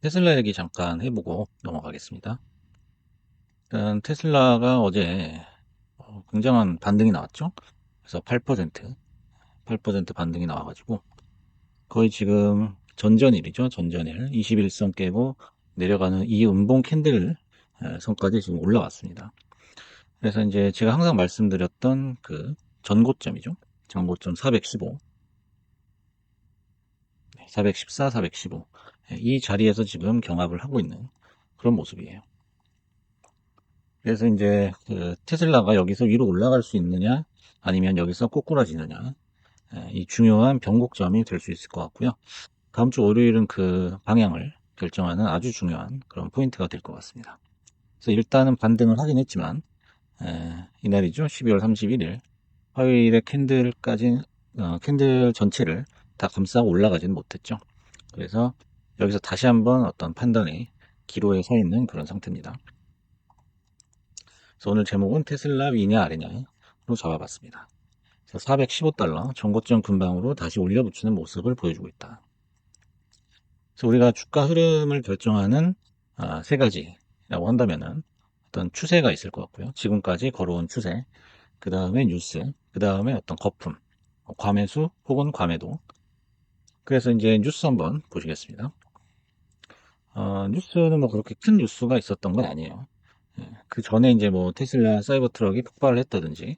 테슬라 얘기 잠깐 해보고 넘어가겠습니다. 일단 테슬라가 어제 굉장한 반등이 나왔죠. 그래서 8% 반등이 나와가지고 거의 지금 전전일이죠. 전전일 21선 깨고 내려가는 이 음봉 캔들 선까지 지금 올라왔습니다. 그래서 이제 제가 항상 말씀드렸던 그 전고점이죠. 전고점 415, 414, 415. 이 자리에서 지금 경합을 하고 있는 그런 모습이에요. 그래서 이제 그 테슬라가 여기서 위로 올라갈 수 있느냐, 아니면 여기서 꼬꾸라지느냐, 이 중요한 변곡점이 될 수 있을 것 같고요. 다음 주 월요일은 그 방향을 결정하는 아주 중요한 그런 포인트가 될 것 같습니다. 그래서 일단은 반등을 하긴 했지만, 이날이죠. 12월 31일 화요일에 캔들 전체를 다 감싸고 올라가지는 못했죠. 그래서 여기서 다시 한번 어떤 판단의 기로에 서 있는 그런 상태입니다. 그래서 오늘 제목은 테슬라 위냐 아래냐로 잡아봤습니다. 415달러 전고점 근방으로 다시 올려붙이는 모습을 보여주고 있다. 그래서 우리가 주가 흐름을 결정하는 세 가지라고 한다면은 어떤 추세가 있을 것 같고요. 지금까지 걸어온 추세, 그 다음에 뉴스, 그 다음에 어떤 거품, 과매수 혹은 과매도. 그래서 이제 뉴스 한번 보시겠습니다. 뉴스는 뭐 그렇게 큰 뉴스가 있었던 건 아니에요. 그 전에 이제 뭐 테슬라 사이버 트럭이 폭발을 했다든지,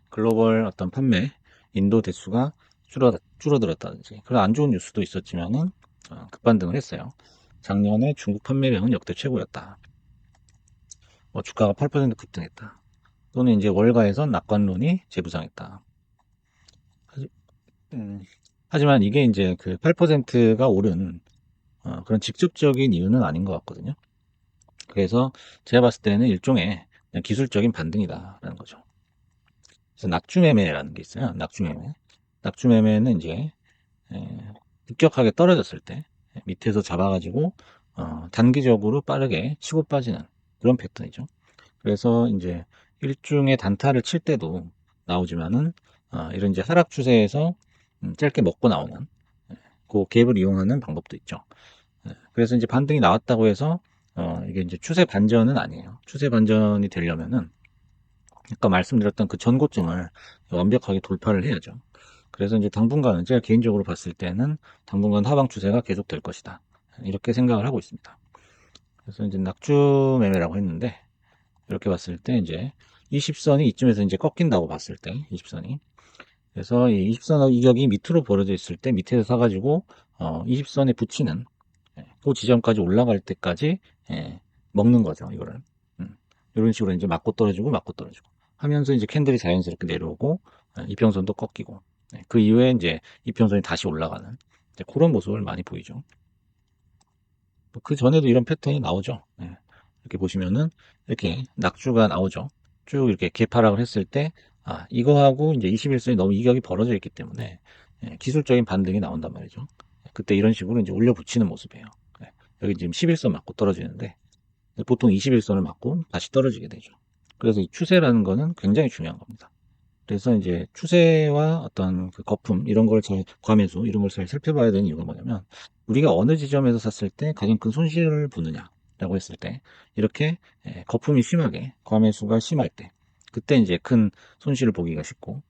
글로벌 어떤 판매 인도 대수가 줄어들었다든지 그런 안 좋은 뉴스도 있었지만은 급반등을 했어요. 작년에 중국 판매량은 역대 최고였다. 뭐 주가가 8% 급등했다. 또는 이제 월가에선 낙관론이 재부상했다. 하지, 음, 하지만 이게 이제 그 8%가 오른 그런 직접적인 이유는 아닌 것 같거든요. 그래서 제가 봤을 때는 일종의 그냥 기술적인 반등이다라는 거죠. 그래서 낙주매매라는 게 있어요. 낙주매매. 낙주매매는 이제 급격하게 떨어졌을 때 밑에서 잡아가지고 단기적으로 빠르게 치고 빠지는 그런 패턴이죠. 그래서 이제 일종의 단타를 칠 때도 나오지만은 이런 이제 하락 추세에서 짧게 먹고 나오는 그 갭을 이용하는 방법도 있죠. 그래서 이제 반등이 나왔다고 해서 이게 이제 추세 반전은 아니에요. 추세 반전이 되려면은 아까 말씀드렸던 그 전고점을 완벽하게 돌파를 해야죠. 그래서 이제 당분간은 제가 개인적으로 봤을 때는 당분간 하방 추세가 계속될 것이다. 이렇게 생각을 하고 있습니다. 그래서 이제 낙주 매매라고 했는데 이렇게 봤을 때 이제 20선이 이쯤에서 이제 꺾인다고 봤을 때 20선이 그래서 이 20선 이격이 밑으로 벌어져 있을 때 밑에서 사가지고 20선에 붙이는 그 지점까지 올라갈 때까지 먹는 거죠 이거를 이런 식으로 이제 맞고 떨어지고 맞고 떨어지고 하면서 이제 캔들이 자연스럽게 내려오고 이평선도 꺾이고 그 이후에 이제 이평선이 다시 올라가는 이제 그런 모습을 많이 보이죠. 그 전에도 이런 패턴이 나오죠. 이렇게 보시면은 이렇게 낙주가 나오죠. 쭉 이렇게 개파락을 했을 때 이거하고 이제 21선이 너무 이격이 벌어져 있기 때문에 기술적인 반등이 나온단 말이죠. 그때 이런 식으로 이제 올려붙이는 모습이에요. 여기 지금 11선 맞고 떨어지는데 보통 21선을 맞고 다시 떨어지게 되죠. 그래서 이 추세라는 거는 굉장히 중요한 겁니다. 그래서 이제 추세와 어떤 그 거품 이런 걸 잘 과매수 이런 걸 잘 살펴봐야 되는 이유가 뭐냐면 우리가 어느 지점에서 샀을 때 가장 큰 손실을 보느냐라고 했을 때 이렇게 거품이 심하게 과매수가 심할 때 그때 이제 큰 손실을 보기가 쉽고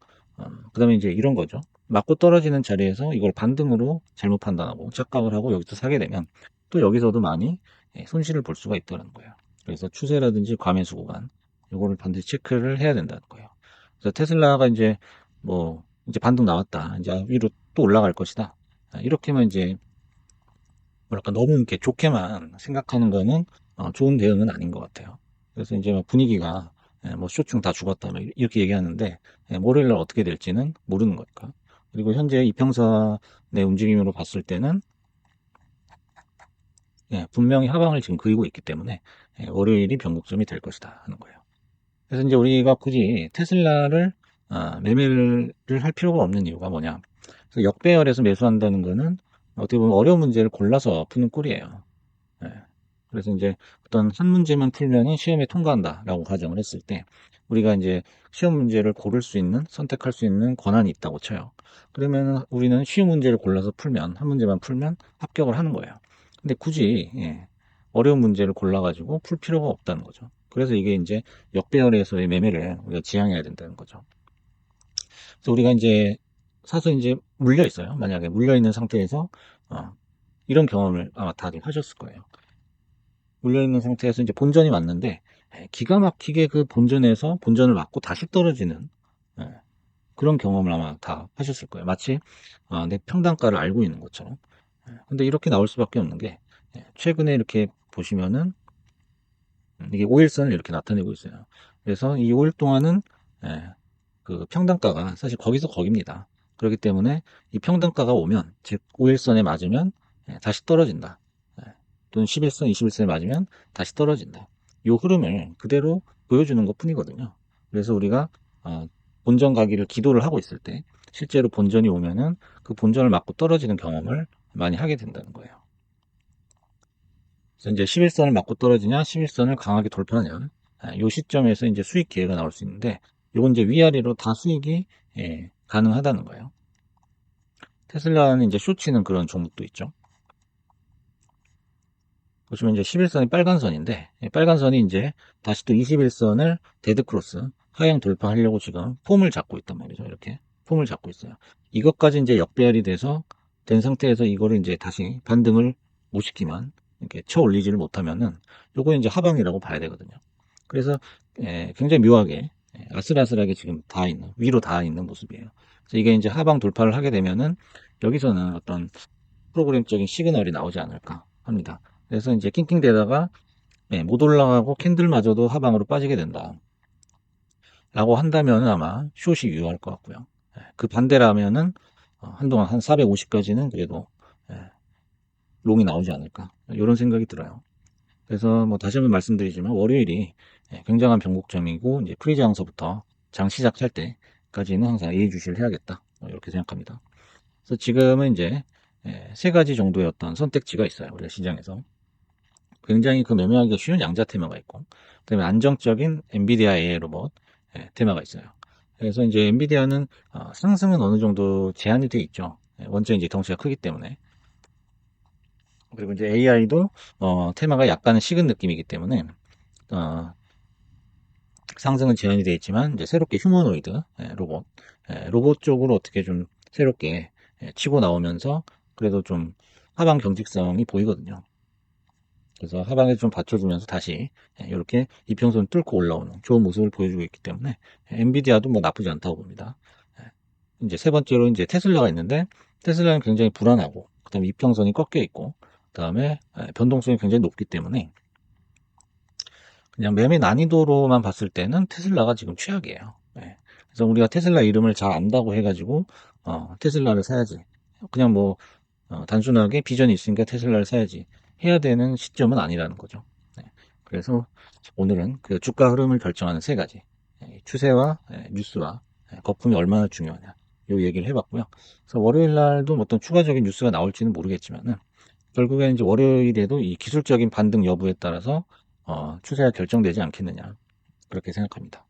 그다음에 이제 이런 거죠. 맞고 떨어지는 자리에서 이걸 반등으로 잘못 판단하고 착각을 하고 여기서 사게 되면 또 여기서도 많이 손실을 볼 수가 있다는 거예요. 그래서 추세라든지 과매수 구간 이거를 반드시 체크를 해야 된다는 거예요. 그래서 테슬라가 이제 뭐 이제 반등 나왔다. 이제 위로 또 올라갈 것이다. 이렇게만 이제 뭐랄까 너무 이렇게 좋게만 생각하는 거는 좋은 대응은 아닌 것 같아요. 그래서 이제 막 분위기가 뭐 쇼충 다 죽었다 뭐 이렇게 얘기하는데 월요일날 어떻게 될지는 모르는 거니까. 그리고 현재 이평선의 움직임으로 봤을 때는 분명히 하방을 지금 그리고 있기 때문에 월요일이 변곡점이 될 것이다 하는 거예요. 그래서 이제 우리가 굳이 테슬라를 매매를 할 필요가 없는 이유가 뭐냐. 그래서 역배열에서 매수한다는 거는 어떻게 보면 어려운 문제를 골라서 푸는 꼴이에요. 예. 그래서 이제 어떤 한 문제만 풀면은 시험에 통과한다라고 가정을 했을 때 우리가 이제 시험 문제를 고를 수 있는 선택할 수 있는 권한이 있다고 쳐요. 그러면 우리는 쉬운 문제를 골라서 풀면 한 문제만 풀면 합격을 하는 거예요. 근데 굳이 어려운 문제를 골라가지고 풀 필요가 없다는 거죠. 그래서 이게 이제 역배열에서의 매매를 우리가 지향해야 된다는 거죠. 그래서 우리가 이제 사서 이제 물려 있어요. 만약에 물려 있는 상태에서 이런 경험을 아마 다들 하셨을 거예요. 물려 있는 상태에서 이제 본전이 왔는데 기가 막히게 그 본전에서 본전을 맞고 다시 떨어지는 예, 그런 경험을 아마 다 하셨을 거예요. 마치 내 평단가를 알고 있는 것처럼. 근데 이렇게 나올 수밖에 없는 게 최근에 이렇게 보시면은 이게 5일선을 이렇게 나타내고 있어요. 그래서 이 5일 동안은 예, 그 평단가가 사실 거기서 거깁니다. 그렇기 때문에 이 평단가가 오면, 즉 5일선에 맞으면 다시 떨어진다. 또는 11선, 21선에 맞으면 다시 떨어진다. 이 흐름을 그대로 보여주는 것 뿐이거든요. 그래서 우리가 어, 본전 가기를 기도를 하고 있을 때 실제로 본전이 오면은 그 본전을 맞고 떨어지는 경험을 많이 하게 된다는 거예요. 그래서 이제 11선을 맞고 떨어지냐, 11선을 강하게 돌파하냐, 이 시점에서 이제 수익 기회가 나올 수 있는데, 이건 이제 위아래로 다 수익이 가능하다는 거예요. 테슬라는 이제 쇼치는 그런 종목도 있죠. 보시면 이제 11선이 빨간 선인데, 빨간 선이 이제 다시 또 21선을 데드크로스, 하향 돌파하려고 지금 폼을 잡고 있단 말이죠. 이렇게 폼을 잡고 있어요. 이것까지 이제 역배열이 돼서 된 상태에서 이거를 이제 다시 반등을 못 시키면, 이렇게 쳐 올리지를 못하면은, 요거 이제 하방이라고 봐야 되거든요. 그래서 굉장히 묘하게 아슬아슬하게 지금 닿아 있는, 위로 닿아 있는 모습이에요. 그래서 이게 이제 하방 돌파를 하게 되면은 여기서는 어떤 프로그램적인 시그널이 나오지 않을까 합니다. 그래서 이제 낑낑대다가 못 올라가고 캔들마저도 하방으로 빠지게 된다. 라고 한다면 아마 숏이 유효할 것 같고요. 그 반대라면은 한동안 한 450까지는 그래도 롱이 나오지 않을까. 이런 생각이 들어요. 그래서 뭐 다시 한번 말씀드리지만 월요일이 굉장한 변곡점이고 이제 프리 장서부터 장 시작할 때까지는 항상 예의주시를 해야겠다. 이렇게 생각합니다. 그래서 지금은 이제 세 가지 정도의 어떤 선택지가 있어요. 우리가 시장에서. 굉장히 그 매매하기가 쉬운 양자 테마가 있고, 그다음에 안정적인 엔비디아 AI 로봇 테마가 있어요. 그래서 이제 엔비디아는 상승은 어느 정도 제한이 돼 있죠. 원체 이제 덩치가 크기 때문에. 그리고 이제 AI도 테마가 약간은 식은 느낌이기 때문에 어, 상승은 제한이 되어 있지만 이제 새롭게 휴머노이드 로봇 쪽으로 어떻게 좀 새롭게 치고 나오면서 그래도 좀 하방 경직성이 보이거든요. 그래서 하방에 좀 받쳐주면서 다시 이렇게 이평선 뚫고 올라오는 좋은 모습을 보여주고 있기 때문에 엔비디아도 뭐 나쁘지 않다고 봅니다. 이제 세 번째로 이제 테슬라가 있는데 테슬라는 굉장히 불안하고 그다음에 이평선이 꺾여 있고 그다음에 변동성이 굉장히 높기 때문에 그냥 매매 난이도로만 봤을 때는 테슬라가 지금 최악이에요. 그래서 우리가 테슬라 이름을 잘 안다고 해가지고 테슬라를 사야지. 그냥 뭐 단순하게 비전이 있으니까 테슬라를 사야지 해야 되는 시점은 아니라는 거죠. 그래서 오늘은 그 주가 흐름을 결정하는 세 가지 추세와 뉴스와 거품이 얼마나 중요하냐 요 얘기를 해봤고요. 그래서 월요일 날도 어떤 추가적인 뉴스가 나올지는 모르겠지만은 결국에는 이제 월요일에도 이 기술적인 반등 여부에 따라서 추세가 결정되지 않겠느냐 그렇게 생각합니다.